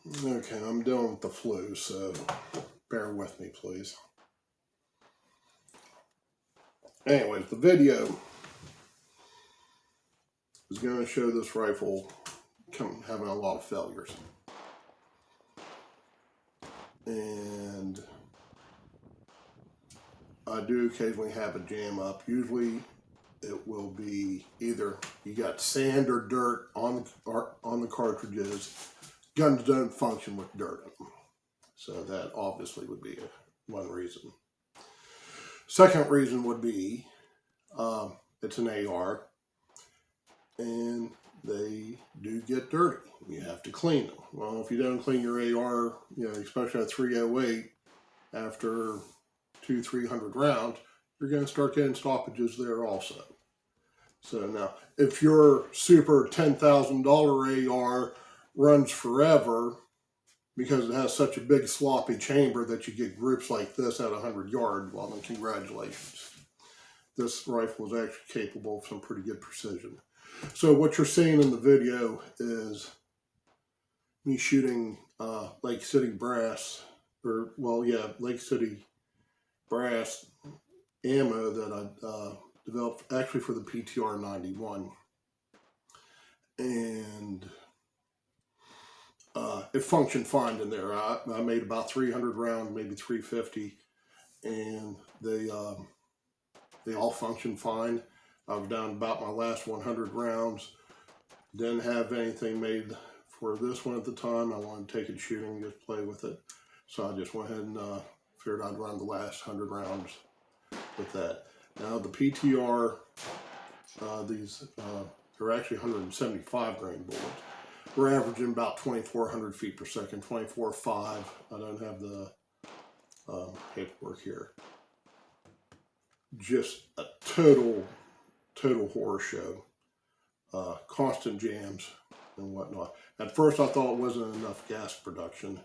Okay, I'm dealing with the flu, so bear with me, please. Anyways, the video is going to show this rifle having a lot of failures. And I do occasionally have a jam up. Usually it will be either you got sand or dirt on the cartridges. Guns don't function with dirt in them. So that obviously would be one reason. Second reason would be it's an AR and they do get dirty. You have to clean them. Well, if you don't clean your AR, especially at 308, after 200-300 rounds, you're going to start getting stoppages there also. So now, if your super $10,000 AR runs forever because it has such a big sloppy chamber that you get groups like this at 100 yards, well then congratulations. This rifle is actually capable of some pretty good precision. So what you're seeing in the video is me shooting Lake City brass, Lake City brass ammo that I developed actually for the PTR 91. And it functioned fine in there. I made about 300 rounds, maybe 350, and they all functioned fine. I was down about my last 100 rounds. Didn't have anything made for this one at the time. I wanted to take it shooting, just play with it. So I just went ahead and figured I'd run the last 100 rounds with that. Now the PTR, they're actually 175 grain bullets. We're averaging about 2,400 feet per second, 24.5. I don't have the paperwork here. Just a total horror show. Constant jams and whatnot. At first I thought it wasn't enough gas production.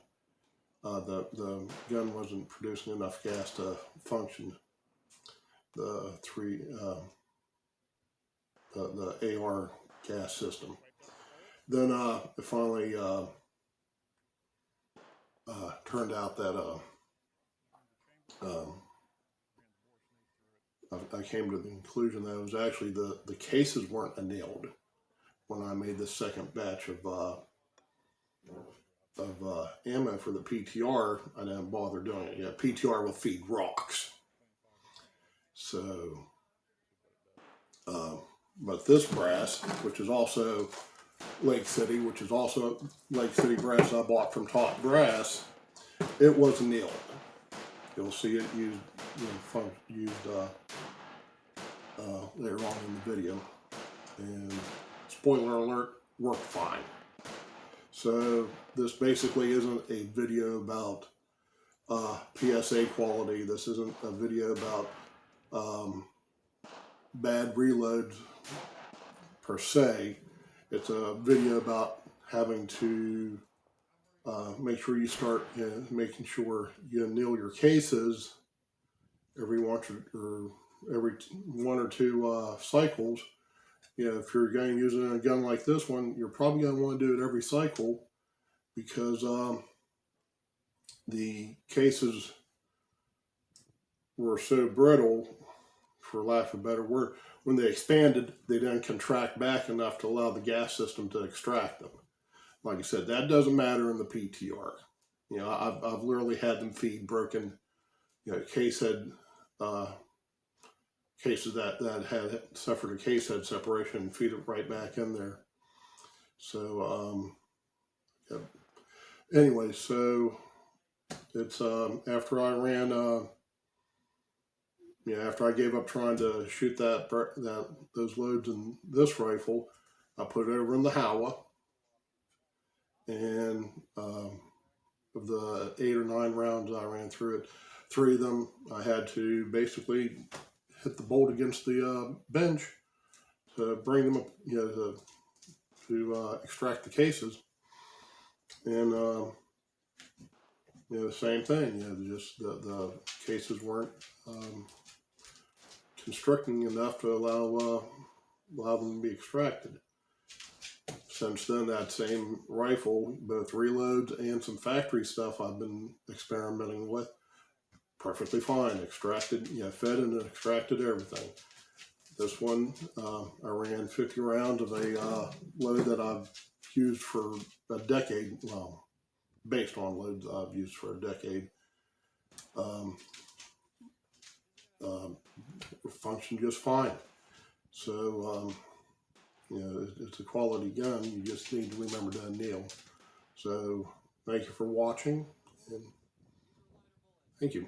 The gun wasn't producing enough gas to function the AR gas system. Then it finally turned out that I came to the conclusion that it was actually the cases weren't annealed when I made the second batch of ammo for the PTR. I didn't bother doing it. Yeah, PTR will feed rocks. So, but this brass, which is also Lake City, which is also Lake City brass I bought from Top Brass, it was annealed. You'll see it used later on in the video. And spoiler alert, worked fine. So this basically isn't a video about PSA quality. This isn't a video about bad reloads per se. It's a video about having to make sure you start making sure you anneal your cases every one or two cycles. If you're going to use it in a gun like this one, you're probably going to want to do it every cycle because the cases were so brittle, for lack of a better word. When they expanded, they didn't contract back enough to allow the gas system to extract them. Like I said, that doesn't matter in the PTR. I've literally had them feed broken, case head cases that had suffered a case head separation and feed it right back in there. So, anyway, so it's after I ran, after I gave up trying to shoot those loads in this rifle, I put it over in the Howa, and of the 8 or 9 rounds I ran through it, 3 of them I had to basically hit the bolt against the bench to bring them up, to extract the cases. And the same thing, just the cases weren't constricting enough to allow them to be extracted. since then, that same rifle, both reloads and some factory stuff I've been experimenting with, perfectly fine. Extracted, fed and extracted everything. This one, I ran 50 rounds of a load that I've used for a decade, well, based on loads I've used for a decade. Functioned just fine. So, it's a quality gun. You just need to remember to anneal. So, thank you for watching, and thank you.